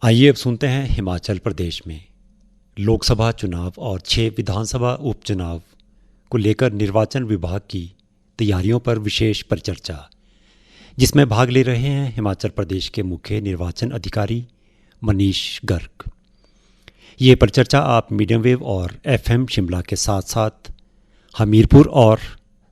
आइए अब सुनते हैं हिमाचल प्रदेश में लोकसभा चुनाव और 6 विधानसभा उपचुनाव को लेकर निर्वाचन विभाग की तैयारियों पर विशेष परिचर्चा, जिसमें भाग ले रहे हैं हिमाचल प्रदेश के मुख्य निर्वाचन अधिकारी मनीष गर्ग। ये परिचर्चा आप मीडियम वेव और FM शिमला के साथ साथ हमीरपुर और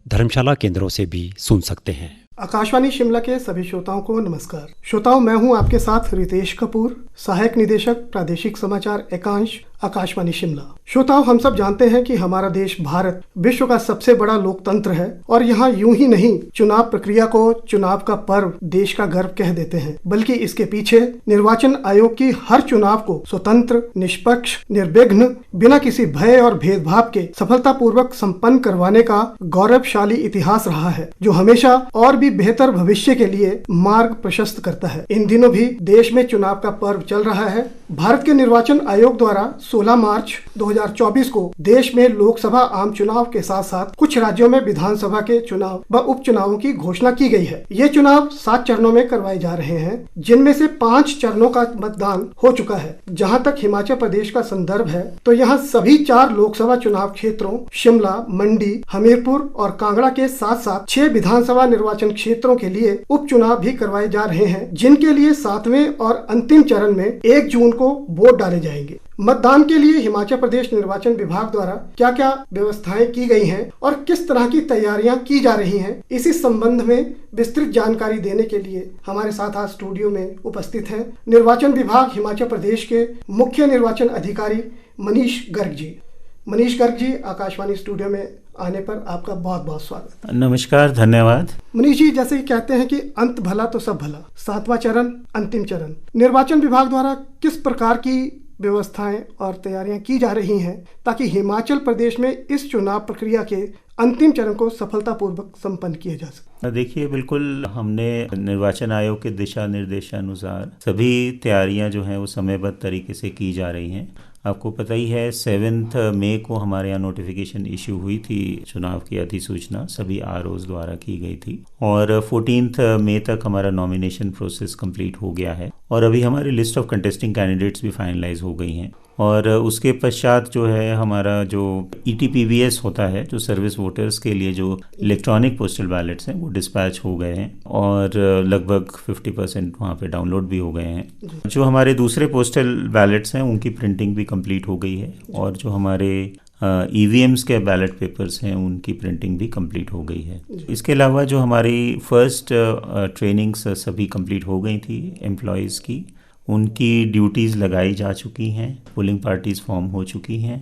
धर्मशाला केंद्रों से भी सुन सकते हैं। आकाशवाणी शिमला के सभी श्रोताओं को नमस्कार। श्रोताओं, मैं हूं आपके साथ रितेश कपूर, सहायक निदेशक प्रादेशिक समाचार एकांश आकाशवाणी शिमला। श्रोताओं, हम सब जानते हैं कि हमारा देश भारत विश्व का सबसे बड़ा लोकतंत्र है और यहाँ यूं ही नहीं चुनाव प्रक्रिया को चुनाव का पर्व, देश का गर्व कह देते हैं, बल्कि इसके पीछे निर्वाचन आयोग की हर चुनाव को स्वतंत्र, निष्पक्ष, निर्विघ्न, बिना किसी भय और भेदभाव के सफलतापूर्वक संपन्न करवाने का गौरवशाली इतिहास रहा है, जो हमेशा और भी बेहतर भविष्य के लिए मार्ग प्रशस्त करता है। इन दिनों भी देश में चुनाव का पर्व चल रहा है। भारत के निर्वाचन आयोग द्वारा 16 मार्च 2024 को देश में लोकसभा आम चुनाव के साथ साथ कुछ राज्यों में विधानसभा के चुनाव व उपचुनावों की घोषणा की गई है। ये चुनाव 7 चरणों में करवाए जा रहे हैं, जिनमें से 5 चरणों का मतदान हो चुका है। जहां तक हिमाचल प्रदेश का संदर्भ है तो यहाँ सभी 4 लोकसभा चुनाव क्षेत्रों शिमला, मंडी, हमीरपुर और कांगड़ा के साथ साथ 6 विधानसभा निर्वाचन क्षेत्रों के लिए उपचुनाव भी करवाए जा रहे हैं, जिनके लिए 7वें और अंतिम चरण में 1 जून को वोट डाले जाएंगे। मतदान के लिए हिमाचल प्रदेश निर्वाचन विभाग द्वारा क्या क्या व्यवस्थाएं की गई हैं और किस तरह की तैयारियां की जा रही हैं, इसी संबंध में विस्तृत जानकारी देने के लिए हमारे साथ आज स्टूडियो में उपस्थित हैं निर्वाचन विभाग हिमाचल प्रदेश के मुख्य निर्वाचन अधिकारी मनीष गर्ग जी। मनीष गर्ग जी, आकाशवाणी स्टूडियो में आने पर आपका बहुत बहुत स्वागत। नमस्कार, धन्यवाद। मनीष जी, जैसे कि कहते हैं कि अंत भला तो सब भला, 7वां चरण, अंतिम चरण, निर्वाचन विभाग द्वारा किस प्रकार की व्यवस्थाएं और तैयारियां की जा रही हैं ताकि हिमाचल प्रदेश में इस चुनाव प्रक्रिया के अंतिम चरण को सफलतापूर्वक संपन्न किया जा सके? देखिए, बिल्कुल हमने निर्वाचन आयोग के दिशा निर्देशानुसार सभी तैयारियां जो हैं वो समयबद्ध तरीके से की जा रही हैं। आपको पता ही है 7 मई को हमारे यहाँ नोटिफिकेशन इशू हुई थी, चुनाव की अधिसूचना सभी ROs द्वारा की गई थी और 14 मई तक हमारा नॉमिनेशन प्रोसेस कंप्लीट हो गया है और अभी हमारी लिस्ट ऑफ कंटेस्टिंग कैंडिडेट्स भी फाइनलाइज हो गई हैं। और उसके पश्चात जो है हमारा जो ETPBS होता है, जो सर्विस वोटर्स के लिए जो इलेक्ट्रॉनिक पोस्टल बैलेट्स हैं, वो डिस्पैच हो गए हैं और लगभग 50% वहाँ पे डाउनलोड भी हो गए हैं। जो हमारे दूसरे पोस्टल बैलेट्स हैं उनकी प्रिंटिंग भी कंप्लीट हो गई है और जो हमारे EVMs के बैलेट पेपर्स हैं उनकी प्रिंटिंग भी कंप्लीट हो गई है। इसके अलावा जो हमारी फर्स्ट ट्रेनिंग्स सभी कंप्लीट हो गई थी एम्प्लॉयज़ की, उनकी ड्यूटीज़ लगाई जा चुकी हैं, पोलिंग पार्टीज़ फॉर्म हो चुकी हैं।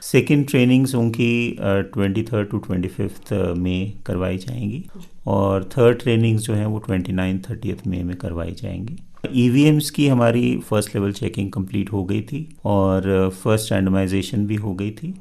सेकंड ट्रेनिंग्स उनकी 23 to 25 मई करवाई जाएंगी और थर्ड ट्रेनिंग्स जो हैं वो 29-30 मई में करवाई जाएंगी। EVMs की हमारी फर्स्ट लेवल चेकिंग कंप्लीट हो गई थी और फर्स्ट रैंडमाइजेशन भी हो गई थी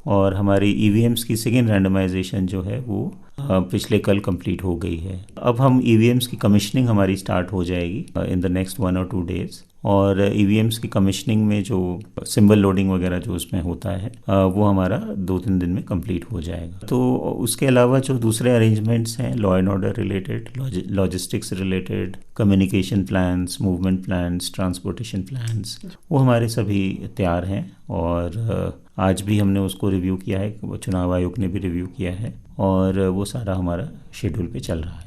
और हमारी EVMs की सेकेंड रैंडमाइजेशन जो है वो पिछले कल कंप्लीट हो गई है। अब हम EVMs की कमीशनिंग हमारी स्टार्ट हो जाएगी in the next 1 or 2 days और EVMs की कमीशनिंग में जो सिंबल लोडिंग वगैरह जो उसमें होता है वो हमारा 2-3 दिन में कंप्लीट हो जाएगा। तो उसके अलावा जो दूसरे अरेंजमेंट्स हैं, law and order related, logistics related, communication plans, movement plans, transportation plans, वो हमारे सभी तैयार हैं और आज भी हमने उसको रिव्यू किया है, चुनाव आयोग ने भी रिव्यू किया है और वो सारा हमारा शेड्यूल पे चल रहा है।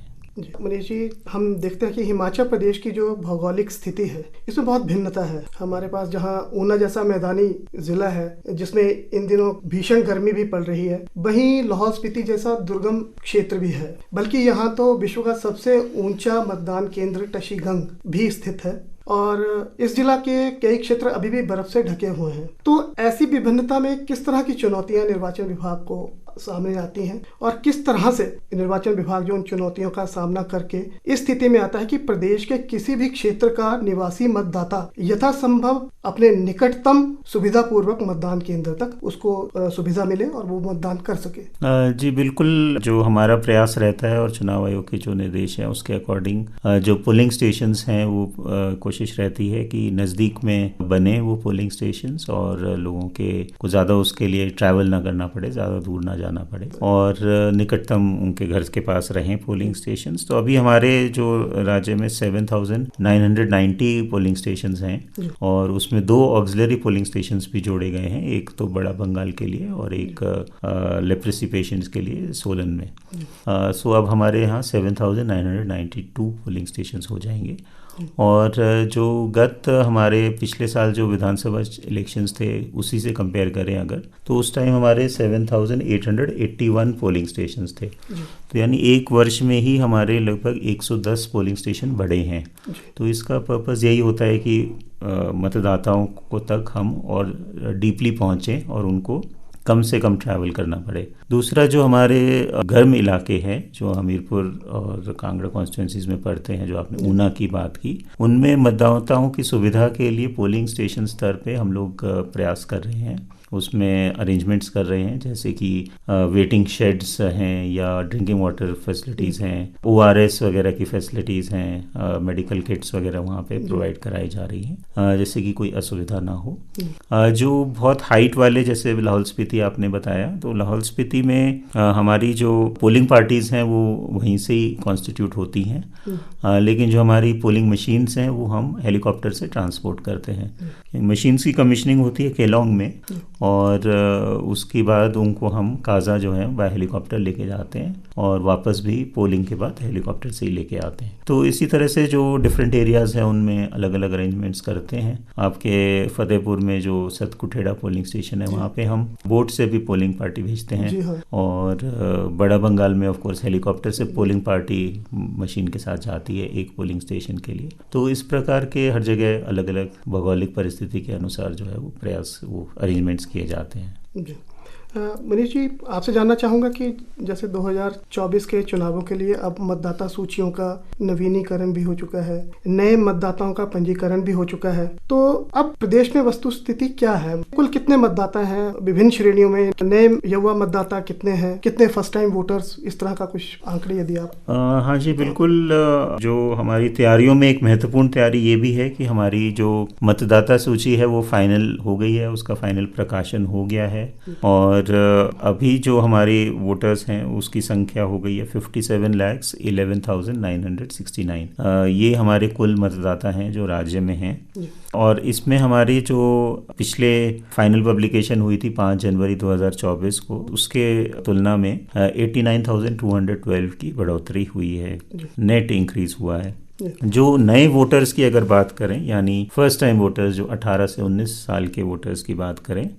मनीष जी, हम देखते हैं कि हिमाचल प्रदेश की जो भौगोलिक स्थिति है इसमें बहुत भिन्नता है। हमारे पास जहां ऊना जैसा मैदानी जिला है जिसमें इन दिनों भीषण गर्मी भी पड़ रही है, वहीं लाहौल स्पीति जैसा दुर्गम क्षेत्र भी है, बल्कि यहाँ तो विश्व का सबसे ऊंचा मतदान केंद्र टशीगंग भी स्थित है और इस जिला के कई क्षेत्र अभी भी बर्फ से ढके हुए हैं। तो ऐसी विभिन्नता में किस तरह की चुनौतियां निर्वाचन विभाग को सामने आती हैं और किस तरह से निर्वाचन विभाग जो उन चुनौतियों का सामना करके इस स्थिति में आता है कि प्रदेश के किसी भी क्षेत्र का निवासी मतदाता यथासंभव अपने निकटतम सुविधापूर्वक मतदान केंद्र तक उसको सुविधा मिले और वो मतदान कर सके? जी बिल्कुल, जो हमारा प्रयास रहता है और चुनाव आयोग के जो निर्देश हैं उसके अकॉर्डिंग जो पोलिंग स्टेशंस हैं वो कोशिश रहती है कि नज़दीक में बने वो पोलिंग स्टेशंस और लोगों के को ज़्यादा उसके लिए ट्रैवल ना करना पड़े, ज़्यादा दूर ना जाना पड़े और निकटतम उनके घर के पास रहें पोलिंग स्टेशंस। तो अभी हमारे जो राज्य में 7,990 पोलिंग स्टेशंस हैं और उसमें 2 ऑक्सिलरी पोलिंग स्टेशंस भी जोड़े गए हैं, एक तो बड़ा बंगाल के लिए और एक लेप्रेसी पेशेंट्स के लिए सोलन में। सो अब हमारे यहाँ 7,992 पोलिंग स्टेशंस हो जाएंगे। और जो गत हमारे पिछले साल जो विधानसभा इलेक्शंस थे उसी से कंपेयर करें अगर, तो उस टाइम हमारे 7,881 पोलिंग स्टेशंस थे। तो यानी एक वर्ष में ही हमारे लगभग 110 पोलिंग स्टेशन बढ़े हैं। तो इसका पर्पस यही होता है कि मतदाताओं को तक हम और डीपली पहुँचें और उनको कम से कम ट्रैवल करना पड़े। दूसरा जो हमारे गर्म इलाके हैं जो हमीरपुर और कांगड़ा कॉन्स्टिट्यूंसीज में पड़ते हैं, जो आपने ऊना की बात की, उनमें मतदाताओं की सुविधा के लिए पोलिंग स्टेशन स्तर पे हम लोग प्रयास कर रहे हैं, उसमें अरेंजमेंट्स कर रहे हैं, जैसे कि वेटिंग शेड्स हैं या ड्रिंकिंग वाटर फैसिलिटीज़ हैं, ORS वगैरह की फैसिलिटीज़ हैं, मेडिकल किट्स वगैरह वहाँ पे प्रोवाइड कराई जा रही हैं, जैसे कि कोई असुविधा ना हो। जो बहुत हाइट वाले, जैसे लाहौल स्पीति आपने बताया, तो लाहौल स्पीति में हमारी जो पोलिंग पार्टीज़ हैं वो वहीं से ही कॉन्स्टिट्यूट होती हैं, लेकिन जो हमारी पोलिंग मशीन्स हैं वो हम हेलीकॉप्टर से ट्रांसपोर्ट करते हैं। मशीन्स की कमीशनिंग होती है केलोंग में और उसके बाद उनको हम काजा जो है बाय हेलीकॉप्टर लेके जाते हैं और वापस भी पोलिंग के बाद हेलीकॉप्टर से ही लेके आते हैं। तो इसी तरह से जो डिफरेंट एरियाज़ हैं उनमें अलग अलग अरेंजमेंट्स करते हैं। आपके फतेहपुर में जो सतकुठेड़ा पोलिंग स्टेशन है वहाँ पे हम बोट से भी पोलिंग पार्टी भेजते हैं और बड़ा बंगाल में ऑफ कोर्स हेलीकॉप्टर से पोलिंग पार्टी मशीन के साथ जाती है एक पोलिंग स्टेशन के लिए। तो इस प्रकार के हर जगह अलग अलग भौगोलिक परिस्थिति के अनुसार जो है वो प्रयास, वो अरेंजमेंट्स किए जाते हैं। मनीष जी, आपसे जानना चाहूँगा कि जैसे 2024 के चुनावों के लिए अब मतदाता सूचियों का नवीनीकरण भी हो चुका है, नए मतदाताओं का पंजीकरण भी हो चुका है, तो अब प्रदेश में वस्तु स्थिति क्या है? कुल कितने मतदाता हैं विभिन्न श्रेणियों में? नए युवा मतदाता कितने हैं? कितने फर्स्ट टाइम वोटर्स? इस तरह का कुछ आंकड़े यदि आप। हाँ जी, बिल्कुल। जो हमारी तैयारियों में एक महत्वपूर्ण तैयारी ये भी है कि हमारी जो मतदाता सूची है वो फाइनल हो गई है, उसका फाइनल प्रकाशन हो गया है और अभी जो हमारे वोटर्स हैं उसकी संख्या हो गई है 57,11,969। ये हमारे कुल मतदाता हैं जो राज्य में हैं और इसमें हमारी जो पिछले फाइनल पब्लिकेशन हुई थी 5 जनवरी 2024 को, उसके तुलना में 89,212 की बढ़ोतरी हुई है, नेट इंक्रीज हुआ है। जो नए वोटर्स की अगर बात करें, यानी फर्स्ट टाइम वोटर्स जो 18 से 19 साल के वोटर्स की बात करें,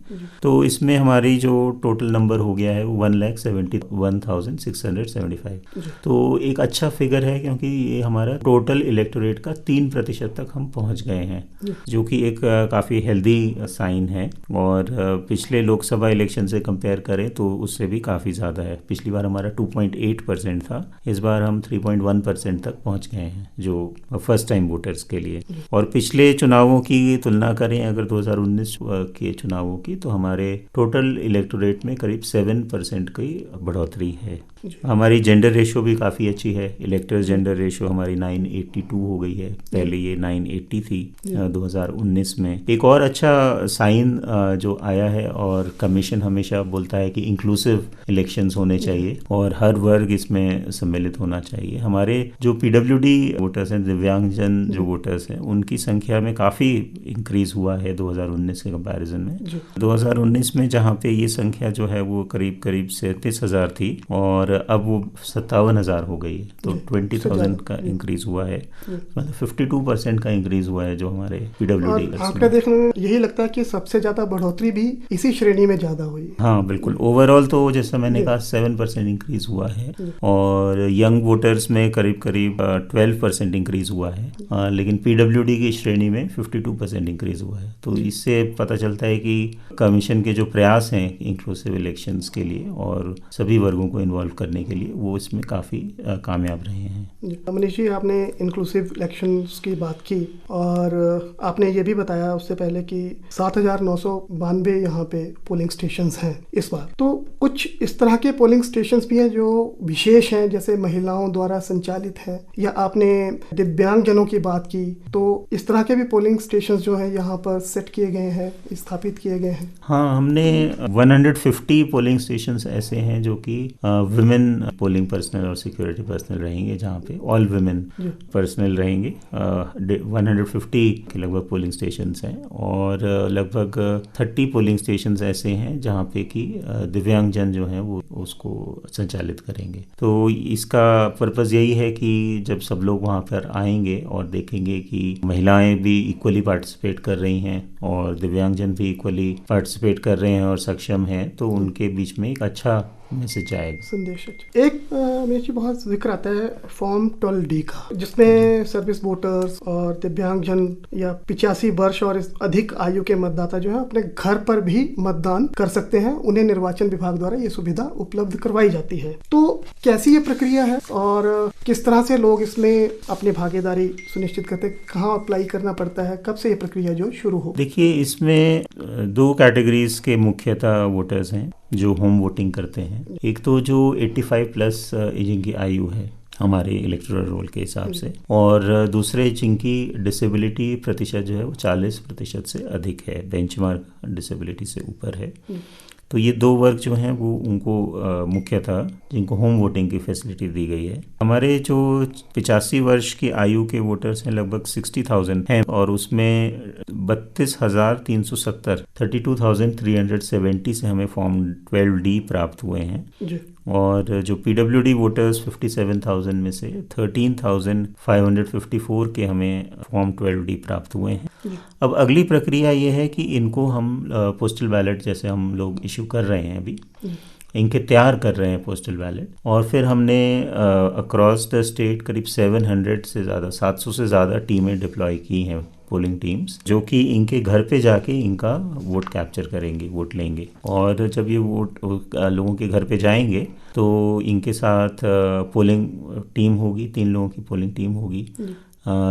तो इसमें हमारी जो टोटल नंबर हो गया है वो 1,71,675। तो एक अच्छा फिगर है क्योंकि ये हमारा टोटल इलेक्टोरेट का 3% तक हम पहुंच गए हैं, जो कि एक काफ़ी हेल्दी साइन है और पिछले लोकसभा इलेक्शन से कंपेयर करें तो उससे भी काफ़ी ज़्यादा है। पिछली बार हमारा 2.8% था, इस बार हम 3.1% तक पहुँच गए हैं जो फर्स्ट टाइम वोटर्स के लिए। और पिछले चुनावों की तुलना करें अगर 2019 के चुनावों की, तो हमारे टोटल इलेक्टोरेट में करीब 7% की बढ़ोतरी है। हमारी जेंडर रेशो भी काफ़ी अच्छी है, इलेक्टर्स जेंडर रेशो हमारी 982 हो गई है, पहले ये 980 थी 2019 में। एक और अच्छा साइन जो आया है, और कमीशन हमेशा बोलता है कि इंक्लूसिव इलेक्शंस होने चाहिए और हर वर्ग इसमें सम्मिलित होना चाहिए। हमारे जो PWD वोटर्स हैं, दिव्यांगजन जो वोटर्स हैं, उनकी संख्या में काफ़ी इंक्रीज हुआ है 2019 के कंपैरिजन में। 2019 में जहाँ पे ये संख्या जो है वो करीब 37,000 थी और अब वो 57,000 हो गई है, तो 20,000 का इंक्रीज हुआ है, मतलब 52% का इंक्रीज हुआ है जो हमारे PWD। आंकड़े देखने में यही लगता है कि सबसे ज़्यादा बढ़ोतरी भी इसी श्रेणी में ज़्यादा हुई। हाँ बिल्कुल, ओवरऑल तो जैसा मैंने कहा 7% इंक्रीज हुआ है और यंग वोटर्स में करीब 12% इंक्रीज हुआ है, लेकिन PWD की श्रेणी में 52% इंक्रीज हुआ है। तो इससे पता चलता है कि कमीशन के जो प्रयास हैं इंक्लूसिव इलेक्शंस के लिए और सभी वर्गों को इन्वॉल्व करने के लिए वो इसमें काफ़ी कामयाब रहे हैं। मनीष जी, आपने इंक्लूसिव इलेक्शंस की बात की और आपने ये भी बताया उससे पहले कि 7,992 यहाँ पे पोलिंग स्टेशंस हैं इस बार। तो कुछ इस तरह के पोलिंग स्टेशंस भी हैं जो विशेष हैं, जैसे महिलाओं द्वारा संचालित हैं, या आपने दिव्यांगजनों की बात की, तो इस तरह के भी पोलिंग स्टेशंस जो हैं यहाँ पर सेट किए गए हैं, स्थापित किए गए हैं। हाँ, हमने 150 पोलिंग स्टेशंस ऐसे हैं जो कि विमेन पोलिंग पर्सनल और सिक्योरिटी पर्सनल रहेंगे, जहाँ पे ऑल विमेन पर्सनल रहेंगे। 150 के लगभग पोलिंग स्टेशंस हैं और लगभग 30 पोलिंग स्टेशंस ऐसे हैं जहाँ पे कि दिव्यांगजन जो हैं वो उसको संचालित करेंगे। तो इसका पर्पज़ यही है कि जब सब लोग वहाँ पर आएंगे और देखेंगे कि महिलाएं भी इक्वली पार्टिसिपेट कर रही हैं और दिव्यांगजन भी इक्वली पार्टिसिपेट कर रहे हैं और सक्षम हैं, तो उनके बीच में एक अच्छा मैसेज आएगा, संदेश। एक मेरे जी बहुत जिक्र आता है फॉर्म 12D का, जिसमें सर्विस वोटर्स और दिव्यांगजन या 85 वर्ष और अधिक आयु के मतदाता जो है अपने घर पर भी मतदान कर सकते हैं। उन्हें निर्वाचन विभाग द्वारा ये सुविधा उपलब्ध करवाई जाती है। तो कैसी ये प्रक्रिया है और किस तरह से लोग इसमें अपनी भागीदारी सुनिश्चित करते हैं? कहाँ अप्लाई करना पड़ता है? कब से ये प्रक्रिया जो शुरू हो? देखिए, इसमें 2 कैटेगरीज के मुख्यतः वोटर्स हैं जो होम वोटिंग करते हैं। एक तो जो 85 प्लस जिनकी आयु है हमारे इलेक्टोरल रोल के हिसाब से, और दूसरे जिनकी डिसेबिलिटी प्रतिशत जो है वो 40% से अधिक है, बेंचमार्क डिसेबिलिटी से ऊपर है। तो ये 2 वर्ग जो हैं वो उनको मुख्यतः जिनको होम वोटिंग की फैसिलिटी दी गई है। हमारे जो 85 वर्ष की आयु के वोटर्स हैं लगभग 60,000 हैं और उसमें 32,370 32,370 से हमें फॉर्म 12D प्राप्त हुए हैं जी। और जो PWD वोटर्स 57,000 में से 13,554 के हमें फॉर्म 12D प्राप्त हुए हैं। अब अगली प्रक्रिया ये है कि इनको हम पोस्टल बैलेट जैसे हम लोग इशू कर रहे हैं अभी, इनके तैयार कर रहे हैं पोस्टल बैलेट, और फिर हमने अक्रॉस द स्टेट करीब 700 से ज़्यादा टीमें डिप्लॉय की हैं, पोलिंग टीम्स, जो कि इनके घर पे जाके इनका वोट कैप्चर करेंगे, वोट लेंगे। और जब ये वोट लोगों के घर पे जाएंगे तो इनके साथ पोलिंग टीम होगी, 3 लोगों की पोलिंग टीम होगी,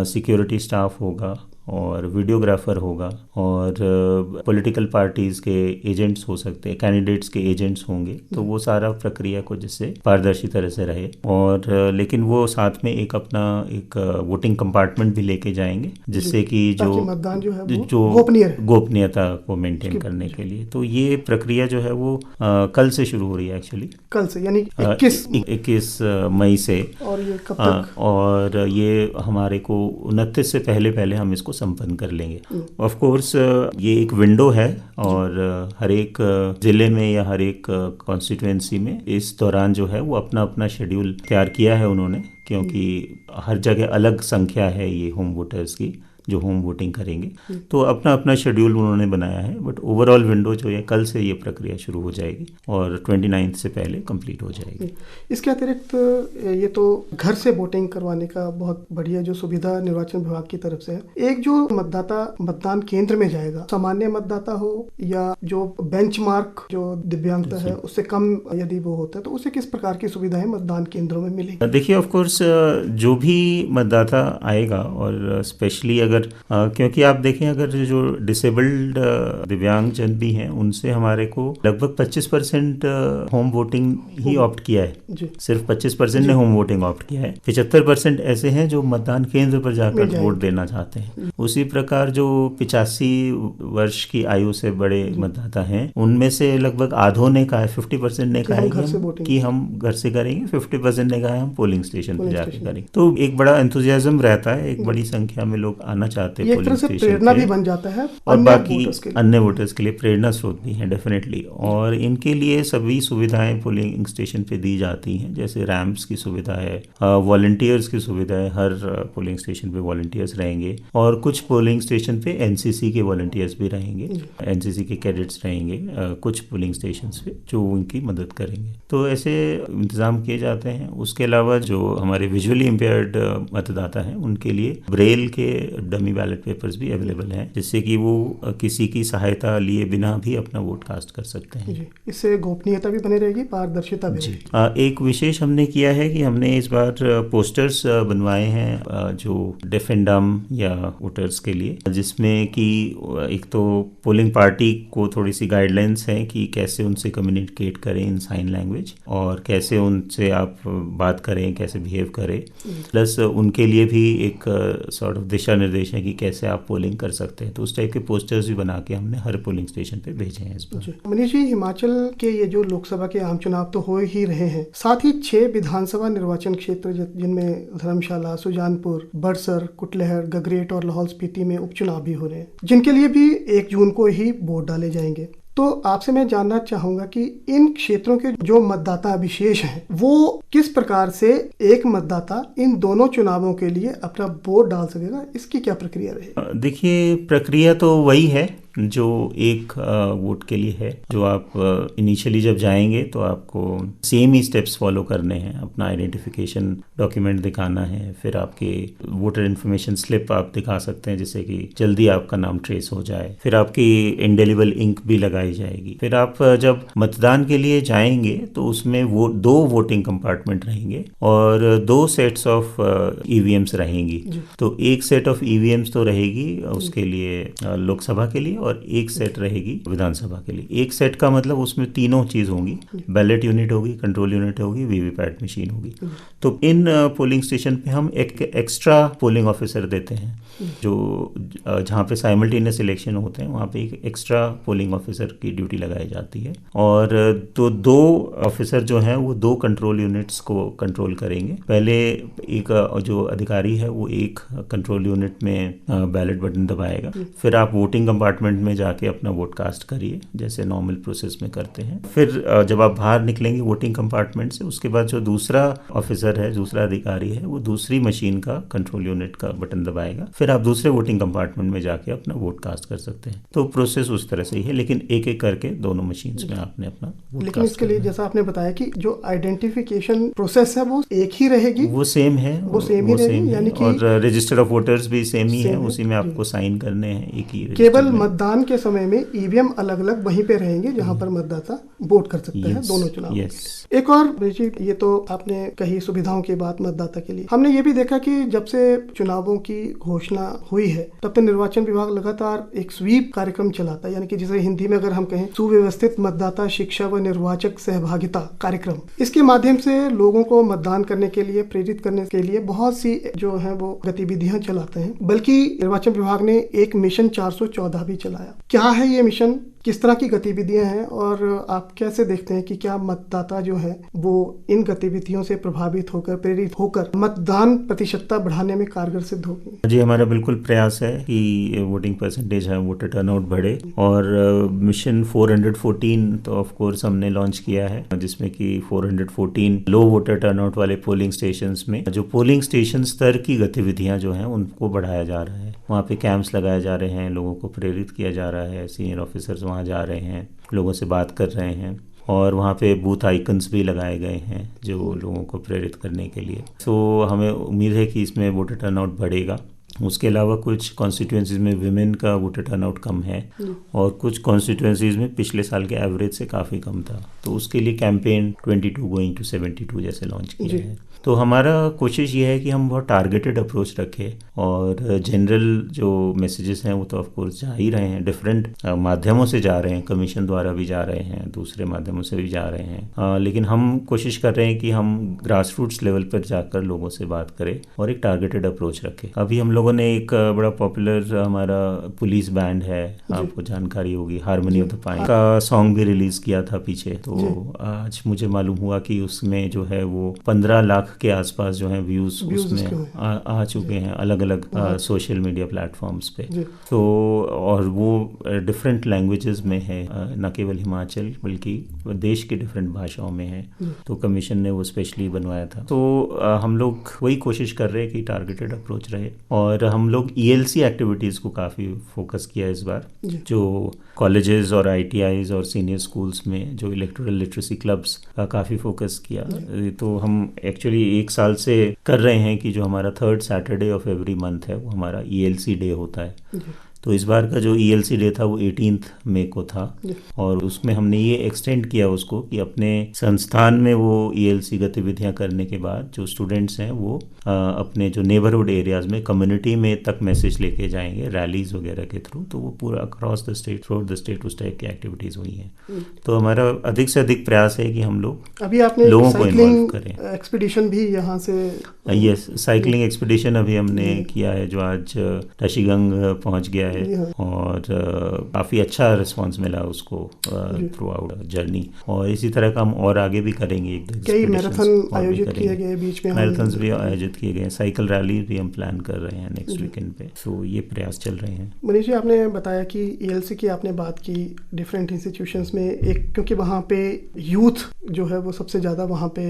सिक्योरिटी स्टाफ होगा और वीडियोग्राफर होगा और पॉलिटिकल पार्टीज़ के एजेंट्स हो सकते हैं, कैंडिडेट्स के एजेंट्स होंगे। तो वो सारा प्रक्रिया को जिससे पारदर्शी तरह से रहे, और लेकिन वो साथ में एक अपना एक वोटिंग कंपार्टमेंट भी लेके जाएंगे जिससे कि जो मतदान जो है जो गोपनीयता को मेंटेन करने के लिए। तो ये प्रक्रिया जो है वो कल से शुरू हो रही है, एक्चुअली कल से, यानी 21 मई से। और ये कब तक? और ये हमारे को 29 से पहले हम इसको संपन्न कर लेंगे। ऑफ कोर्स ये एक विंडो है और हर एक जिले में या हर एक कॉन्स्टिट्यूएंसी में इस दौरान जो है वो अपना अपना शेड्यूल तैयार किया है उन्होंने, क्योंकि हर जगह अलग संख्या है ये होम वोटर्स की जो होम वोटिंग करेंगे, तो अपना अपना शेड्यूल उन्होंने बनाया है। बट ओवरऑल विंडो जो है कल से ये प्रक्रिया शुरू हो जाएगी और 29 से पहले कंप्लीट हो जाएगी। इसके अतिरिक्त ये तो घर से वोटिंग करवाने का बहुत बढ़िया जो सुविधा निर्वाचन विभाग की तरफ से है। एक जो मतदाता मतदान केंद्र में जाएगा, सामान्य मतदाता हो या जो बेंचमार्क जो दिव्यांगता है उससे कम यदि वो होता है, तो उसे किस प्रकार की सुविधाएं मतदान केंद्रों में मिलेगी? देखिए, ऑफ कोर्स जो भी मतदाता आएगा, और स्पेशली अगर क्योंकि आप देखें अगर जो डिसेबल्ड दिव्यांगजन भी हैं उनसे हमारे को लगभग 25% होम वोटिंग ही ऑप्ट किया है, सिर्फ 25% ने होम वोटिंग ऑप्ट किया है। 75% ऐसे हैं जो मतदान केंद्र पर जाकर वोट देना चाहते हैं। उसी प्रकार जो 85 वर्ष की आयु से बड़े मतदाता हैं उनमें से लगभग आधों ने कहा है, 50% ने कहा है कि हम घर से करेंगे, 50% ने कहा है हम पोलिंग स्टेशन पर जाकर करेंगे। तो एक बड़ा एंथुजियाज्म रहता है, एक बड़ी संख्या में लोग आना चाहते हैं पोलिंग स्टेशन, प्रेरणा भी बन जाता है और बाकी अन्य वोटर्स के लिए प्रेरणा स्रोत भी है डेफिनेटली। और इनके लिए सभी सुविधाएं पोलिंग स्टेशन पे दी जाती हैं, जैसे रैंप्स की सुविधा है, वॉलंटियर्स की सुविधा है, हर पोलिंग स्टेशन पे वॉलंटियर्स रहेंगे, और कुछ पोलिंग स्टेशन पे एनसीसी के वॉलंटियर्स भी रहेंगे, एनसीसी के कैडेट्स रहेंगे कुछ पोलिंग स्टेशन पे जो उनकी मदद करेंगे। तो ऐसे इंतजाम किए जाते हैं। उसके अलावा जो हमारे विजुअली इम्पेयर्ड मतदाता हैं उनके लिए ब्रेल के डमी बैलेट पेपर्स भी अवेलेबल हैं, जिससे कि वो किसी की सहायता लिए बिना भी अपना वोट कास्ट कर सकते हैं। जी, इससे गोपनीयता भी बनी रहेगी, पारदर्शिता भी रहेगी। एक विशेष हमने किया है कि हमने इस बार पोस्टर्स बनवाए हैं जो डेफ एंड डम या वोटर्स के लिए, जिसमें कि एक तो पोलिंग पार्टी को थोड़ी सी गाइडलाइंस हैं कि कैसे उनसे कम्युनिकेट करें इन साइन लैंग्वेज और कैसे उनसे आप बात करें, कैसे बिहेव करें, प्लस उनके लिए भी एक सॉर्ट ऑफ दिशा निर्देश है कि कैसे आप पोलिंग कर सकते हैं। तो उस टाइप के पोस्टर्स भी बना के हमने हर पोलिंग स्टेशन पे भेजे हैं इस बार। मनीष जी, हिमाचल के ये जो लोकसभा के आम चुनाव तो हो ही रहे हैं, साथ ही 6 विधानसभा निर्वाचन क्षेत्र जिनमें धर्मशाला, सुजानपुर, बड़सर, कुटलैहड़, गगरेट और लाहौल स्पीति में उपचुनाव भी हो रहे हैं, जिनके लिए भी 1 जून को ही वोट डाले जाएंगे। तो आपसे मैं जानना चाहूंगा कि इन क्षेत्रों के जो मतदाता विशेष हैं वो किस प्रकार से एक मतदाता इन दोनों चुनावों के लिए अपना वोट डाल सकेगा, इसकी क्या प्रक्रिया रहेगी? देखिए, प्रक्रिया तो वही है जो एक वोट के लिए है। जो आप इनिशियली जब जाएंगे तो आपको सेम ही स्टेप्स फॉलो करने हैं। अपना आइडेंटिफिकेशन डॉक्यूमेंट दिखाना है, फिर आपके वोटर इन्फॉर्मेशन स्लिप आप दिखा सकते हैं जिससे कि जल्दी आपका नाम ट्रेस हो जाए, फिर आपकी इंडेलिबल इंक भी लगाई जाएगी। फिर आप जब मतदान के लिए जाएंगे तो उसमें वो 2 वोटिंग कंपार्टमेंट रहेंगे और 2 सेट्स ऑफ ईवीएम्स रहेंगी। तो एक सेट ऑफ ईवीएम्स तो रहेगी उसके लिए लोकसभा के लिए और एक सेट रहेगी विधानसभा के लिए। एक सेट का मतलब उसमें तीनों चीज होंगी, बैलेट यूनिट होगी, कंट्रोल यूनिट होगी, वीवीपैट मशीन होगी। तो इन पोलिंग स्टेशन पे हम एक एक्स्ट्रा पोलिंग ऑफिसर देते हैं, जो जहाँ पे साइमल्टेनियस इलेक्शन होते हैं वहाँ पे एक एक्स्ट्रा पोलिंग ऑफिसर की ड्यूटी लगाई जाती है। और तो 2 ऑफिसर जो हैं वो 2 कंट्रोल यूनिट्स को कंट्रोल करेंगे। पहले एक जो अधिकारी है वो एक कंट्रोल यूनिट में बैलेट बटन दबाएगा, फिर आप वोटिंग कंपार्टमेंट में जाके अपना वोट कास्ट करिए जैसे नॉर्मल प्रोसेस में करते हैं। फिर जब आप बाहर निकलेंगे वोटिंग कंपार्टमेंट से, उसके बाद जो दूसरा ऑफिसर है, दूसरा अधिकारी है, वो दूसरी मशीन का कंट्रोल यूनिट का बटन दबाएगा, फिर आप दूसरे वोटिंग कंपार्टमेंट में जाके अपना वोट कास्ट कर सकते हैं। तो प्रोसेस उस तरह से ही है, लेकिन एक एक करके दोनों मशीन्स में आपने अपना वोट लेकिन इसके लिए जैसा आपने बताया कि जो आइडेंटिफिकेशन प्रोसेस है वो एक ही रहेगी, वो सेम है, वो सेम ही रहेगी, यानी कि और रजिस्टर ऑफ वोटर्स भी सेम ही है, उसी में आपको साइन करने हैं एक ही। केवल मतदान के समय में ईवीएम अलग अलग वहीं पे रहेंगे जहां पर मतदाता वोट कर सकते हैं दोनों चुनाव। एक और ये तो आपने कही सुविधाओं की बात मतदाता के लिए। हमने ये भी देखा कि जब से चुनावों की घोषणा हुई है तब तक निर्वाचन विभाग लगातार एक स्वीप कार्यक्रम चलाता है, यानी कि जिसे हिंदी में अगर हम कहें सुव्यवस्थित मतदाता शिक्षा व निर्वाचक सहभागिता कार्यक्रम। इसके माध्यम से लोगों को मतदान करने के लिए प्रेरित करने के लिए बहुत सी जो है वो गतिविधियां चलाते हैं। बल्कि निर्वाचन विभाग ने एक मिशन 414 भी चलाया। क्या है ये मिशन, किस तरह की गतिविधियां हैं और आप कैसे देखते हैं कि क्या मतदाता जो है वो इन गतिविधियों से प्रभावित होकर, प्रेरित होकर मतदान प्रतिशतता बढ़ाने में कारगर सिद्ध होगी? जी, हमारा बिल्कुल प्रयास है कि वोटिंग परसेंटेज है, वोटर टर्नआउट बढ़े। और मिशन 414 तो ऑफ कोर्स हमने लॉन्च किया है, जिसमें कि 414 लो वोटर टर्नआउट वाले पोलिंग स्टेशंस में जो पोलिंग स्टेशन स्तर की गतिविधियां जो हैं उनको बढ़ाया जा रहा है। वहाँ पे कैंप्स लगाए जा रहे हैं, लोगों को प्रेरित किया जा रहा है, सीनियर ऑफिसर्स वहाँ जा रहे हैं, लोगों से बात कर रहे हैं, और वहाँ पे बूथ आइकन्स भी लगाए गए हैं जो लोगों को प्रेरित करने के लिए। तो हमें उम्मीद है कि इसमें वोटर टर्नआउट बढ़ेगा। उसके अलावा कुछ कॉन्स्टिट्यूएंसीज में विमेन का वोटर टर्नआउट कम है और कुछ कॉन्स्टिट्यूएंसीज में पिछले साल के एवरेज से काफ़ी कम था। तो उसके लिए कैंपेन 22 गोइंग टू 72 जैसे लॉन्च किया है। तो हमारा कोशिश ये है कि हम बहुत टारगेटेड अप्रोच रखें और जनरल जो मैसेजेस हैं वो तो ऑफ कोर्स जा ही रहे हैं, डिफरेंट माध्यमों से जा रहे हैं, कमीशन द्वारा भी जा रहे हैं, दूसरे माध्यमों से भी जा रहे हैं, लेकिन हम कोशिश कर रहे हैं कि हम ग्रास रूट्स लेवल पर जाकर लोगों से बात करें और एक टारगेटेड अप्रोच रखें। अभी हम लोगों ने एक बड़ा पॉपुलर हमारा पुलिस बैंड है, आपको जानकारी होगी, हारमोनी ऑफ द पाइन का सॉन्ग भी रिलीज किया था पीछे। तो आज मुझे मालूम हुआ कि उसमें जो है वो 15 लाख के आसपास जो है व्यूज उसमें आ चुके हैं अलग अलग सोशल मीडिया प्लेटफॉर्म्स पे। तो और वो डिफरेंट लैंग्वेजेस में है, न केवल हिमाचल बल्कि देश की डिफरेंट भाषाओं में है। तो कमीशन ने वो स्पेशली बनवाया था। तो हम लोग वही कोशिश कर रहे हैं कि टारगेटेड अप्रोच रहे। और हम लोग ELC एक्टिविटीज़ को काफ़ी फोकस किया इस बार, जो कॉलेजेस और ITIs और सीनियर स्कूल्स में जो इलेक्टोरल लिटरेसी क्लब्स का काफ़ी फोकस किया। तो हम एक्चुअली बेसिकली 1 साल से कर रहे हैं कि जो हमारा 3rd Saturday of every month है वो हमारा ELC डे होता है। तो इस बार का जो ELC डे था वो 18 मई को था और उसमें हमने ये एक्सटेंड किया उसको कि अपने संस्थान में वो ELC गतिविधियां करने के बाद जो स्टूडेंट्स हैं वो अपने जो नेबरहुड एरियाज़ में कम्युनिटी में तक मैसेज लेके जाएंगे रैलीज वगैरह के थ्रू। तो वो पूरा across the state through the state उस टाइप की एक्टिविटीज़ हुई हैं। तो हमारा अधिक से अधिक प्रयास है कि हम लोग अभी आपने लोगों को इन्वॉल्व करें। एक्सपीडिशन भी यहाँ से यस, साइकिलिंग एक्सपीडिशन अभी हमने किया है जो आज टशीगंग पहुँच गया है और काफ़ी अच्छा रिस्पांस मिला उसको थ्रू आउट जर्नी। और इसी तरह का हम और आगे भी करेंगे। कई मैराथन आयोजित किए गए बीच में, मैराथन्स भी आयोजित किए गए, साइकिल रैली भी हम प्लान कर रहे हैं नेक्स्ट वीकेंड पे। सो ये प्रयास चल रहे हैं। मनीष जी, आपने बताया कि ELC की आपने बात की डिफरेंट इंस्टीट्यूशंस में, एक क्योंकि वहाँ पे यूथ जो है वो सबसे ज़्यादा वहाँ पे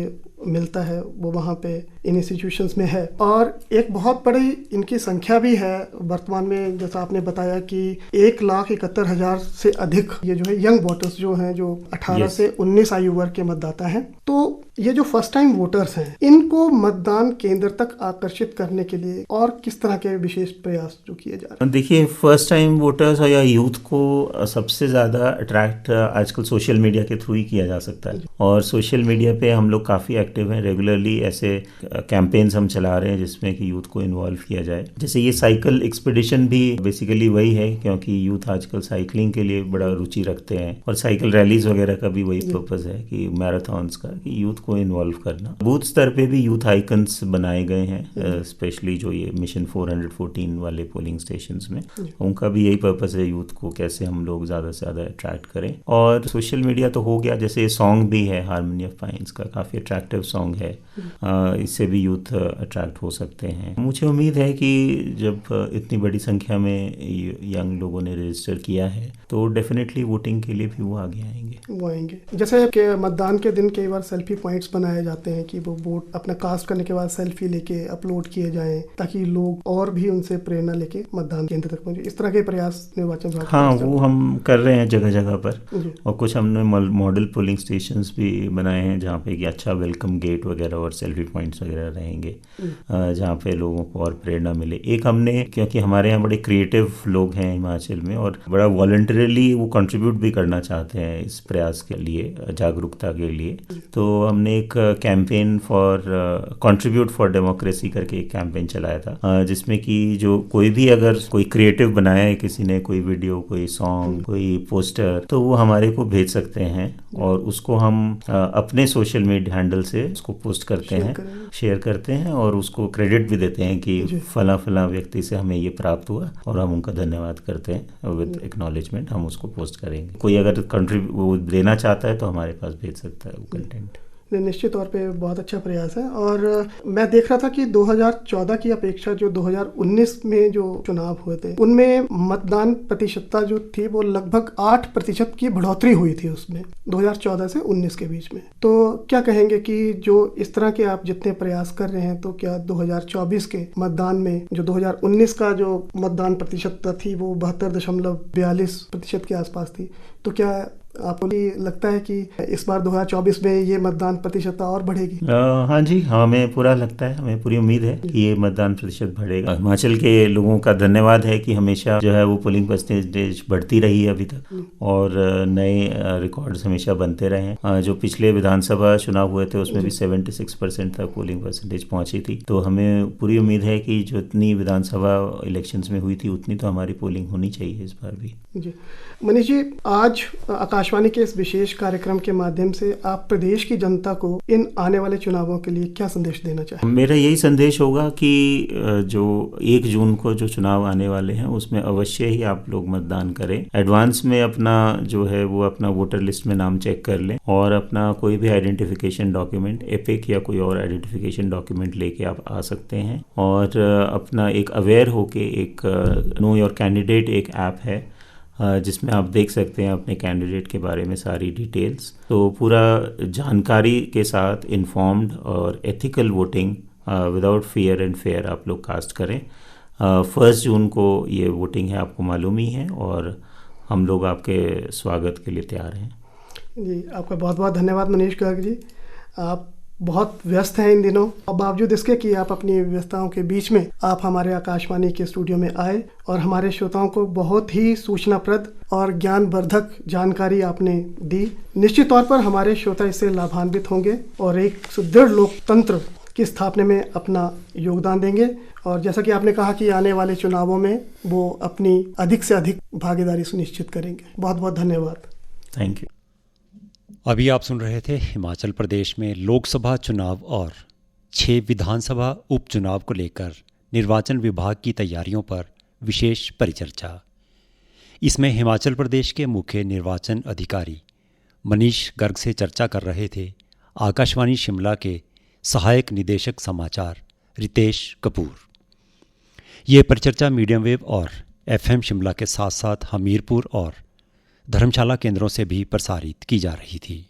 मिलता है, वो वहाँ पे इन इंस्टीट्यूशंस में है और एक बहुत बड़ी इनकी संख्या भी है वर्तमान में। जैसा आपने बताया कि 1,71,000 से अधिक ये जो है यंग वोटर्स जो हैं, जो 18 से 19 आयु वर्ग के मतदाता हैं। तो ये जो फर्स्ट टाइम वोटर्स हैं, इनको मतदान केंद्र तक आकर्षित करने के लिए और किस तरह के विशेष प्रयास जो किए जा रहे हैं? देखिए, फर्स्ट टाइम वोटर्स या यूथ को सबसे ज़्यादा अट्रैक्ट आजकल सोशल मीडिया के थ्रू ही किया जा सकता है और सोशल मीडिया पे हम लोग काफ़ी एक्टिव हैं। रेगुलरली ऐसे कैंपेन्स हम चला रहे हैं जिसमें कि यूथ को इन्वॉल्व किया जाए। जैसे ये साइकिल एक्सपीडिशन भी बेसिकली वही है, क्योंकि यूथ आजकल साइकिलिंग के लिए बड़ा रुचि रखते हैं और साइकिल रैलीज वगैरह का भी वही पर्पज़ है कि मैराथन्स का, कि यूथ को इन्वॉल्व करना। बूथ स्तर पे भी यूथ आइकन्स बनाए गए हैं, स्पेशली जो ये मिशन 414 वाले पोलिंग स्टेशंस में, उनका भी यही पर्पज़ है यूथ को कैसे हम लोग ज़्यादा से ज़्यादा अट्रैक्ट करें। और सोशल मीडिया तो हो गया, जैसे सॉन्ग भी है हारमोनी ऑफ पाइन्स का, काफ़ी अट्रैक्टिव सॉन्ग है, इससे भी यूथ अट्रैक्ट हो सकते हैं। मुझे उम्मीद है कि जब इतनी बड़ी संख्या में यंग लोगों ने रजिस्टर किया है तो डेफिनेटली वोटिंग के लिए भी वो आगे आएंगे। जैसे कि मतदान के दिन कई बार सेल्फी पॉइंट्स बनाए जाते हैं कि वो वोट अपना कास्ट करने के बाद सेल्फी लेके अपलोड किए जाएं ताकि लोग और भी उनसे प्रेरणा लेके मतदान केंद्र तक पहुंचे। इस तरह के प्रयास निर्वाचन विभाग हाँ, वो हम कर रहे हैं जगह जगह पर और कुछ हमने मॉडल पोलिंग स्टेशंस भी बनाए हैं जहाँ पे कि अच्छा वेलकम गेट वगैरह और सेल्फी पॉइंट्स वगैरह रहेंगे जहाँ पे लोगों को और प्रेरणा मिले। एक हमने, क्योंकि हमारे यहाँ बड़े क्रिएटिव लोग हैं हिमाचल में और बड़ा वॉलंटरीली वो कंट्रीब्यूट भी करना चाहते हैं इस प्रयास के लिए, जागरूकता के लिए, तो हमने एक campaign for contribute for democracy करके एक कैंपेन चलाया था जिसमें कि जो कोई भी अगर कोई क्रिएटिव बनाया है किसी ने, कोई वीडियो, कोई सॉन्ग, कोई पोस्टर, तो वो हमारे को भेज सकते हैं और उसको हम अपने सोशल मीडिया हैंडल से उसको पोस्ट करते हैं, शेयर करते हैं और उसको क्रेडिट भी देते हैं कि फला व्यक्ति से हमें ये प्राप्त हुआ और हम उनका धन्यवाद करते हैं विद एक्नॉलेजमेंट। हम उसको पोस्ट करेंगे। कोई अगर वो देना चाहता है तो हमारे पास भेज सकता है वो कंटेंट। निश्चित तौर पे बहुत अच्छा प्रयास है। और मैं देख रहा था कि 2014 की अपेक्षा जो 2019 में जो चुनाव हुए थे उनमें मतदान प्रतिशतता जो थी वो लगभग 8% की बढ़ोतरी हुई थी उसमें 2014 से 19 के बीच में। तो क्या कहेंगे कि जो इस तरह के आप जितने प्रयास कर रहे हैं तो क्या 2024 के मतदान में जो 2019 का जो मतदान प्रतिशतता थी वो 72.42% के आसपास थी, तो क्या आपको लगता है कि इस बार 2024 में ये मतदान प्रतिशतता और बढ़ेगी? हाँ जी, हमें पूरा लगता है, हमें पूरी उम्मीद है कि ये मतदान प्रतिशत बढ़ेगा। हिमाचल के लोगों का धन्यवाद है कि हमेशा जो है वो पोलिंग परसेंटेज बढ़ती रही है अभी तक और नए रिकॉर्ड्स हमेशा बनते रहे हैं। जो पिछले विधानसभा चुनाव हुए थे उसमें भी 76% तक पोलिंग परसेंटेज पहुंची थी। तो हमें पूरी उम्मीद है कि जो इतनी विधानसभा इलेक्शंस में हुई थी उतनी तो हमारी पोलिंग होनी चाहिए इस बार भी। जी मनीष जी, आज आकाशवाणी के इस विशेष कार्यक्रम के माध्यम से आप प्रदेश की जनता को इन आने वाले चुनावों के लिए क्या संदेश देना चाहें? मेरा यही संदेश होगा कि जो 1 जून को जो चुनाव आने वाले हैं उसमें अवश्य ही आप लोग मतदान करें। एडवांस में अपना जो है वो अपना वोटर लिस्ट में नाम चेक कर लें और अपना कोई भी आइडेंटिफिकेशन डॉक्यूमेंट, एपिक या कोई और आइडेंटिफिकेशन डॉक्यूमेंट लेके आप आ सकते हैं और अपना एक अवेयर होके एक नो योर कैंडिडेट एक ऐप है जिसमें आप देख सकते हैं अपने कैंडिडेट के बारे में सारी डिटेल्स। तो पूरा जानकारी के साथ इन्फॉर्म्ड और ethical voting without fear and fair आप लोग कास्ट करें। 1 जून को ये वोटिंग है, आपको मालूम ही है, और हम लोग आपके स्वागत के लिए तैयार हैं। जी, आपका बहुत बहुत धन्यवाद मनीष गर्ग जी। आप बहुत व्यस्त हैं इन दिनों, और बावजूद इसके कि आप अपनी व्यस्तताओं के बीच में आप हमारे आकाशवाणी के स्टूडियो में आए और हमारे श्रोताओं को बहुत ही सूचनाप्रद और ज्ञानवर्धक जानकारी आपने दी। निश्चित तौर पर हमारे श्रोता इससे लाभान्वित होंगे और एक सुदृढ़ लोकतंत्र की स्थापना में अपना योगदान देंगे। और जैसा कि आपने कहा कि आने वाले चुनावों में वो अपनी अधिक से अधिक भागीदारी सुनिश्चित करेंगे। बहुत बहुत धन्यवाद। Thank you. अभी आप सुन रहे थे हिमाचल प्रदेश में लोकसभा चुनाव और 6 विधानसभा उपचुनाव को लेकर निर्वाचन विभाग की तैयारियों पर विशेष परिचर्चा। इसमें हिमाचल प्रदेश के मुख्य निर्वाचन अधिकारी मनीष गर्ग से चर्चा कर रहे थे आकाशवाणी शिमला के सहायक निदेशक समाचार रितेश कपूर। ये परिचर्चा मीडियम वेव और FM शिमला के साथ साथ हमीरपुर और धर्मशाला केंद्रों से भी प्रसारित की जा रही थी।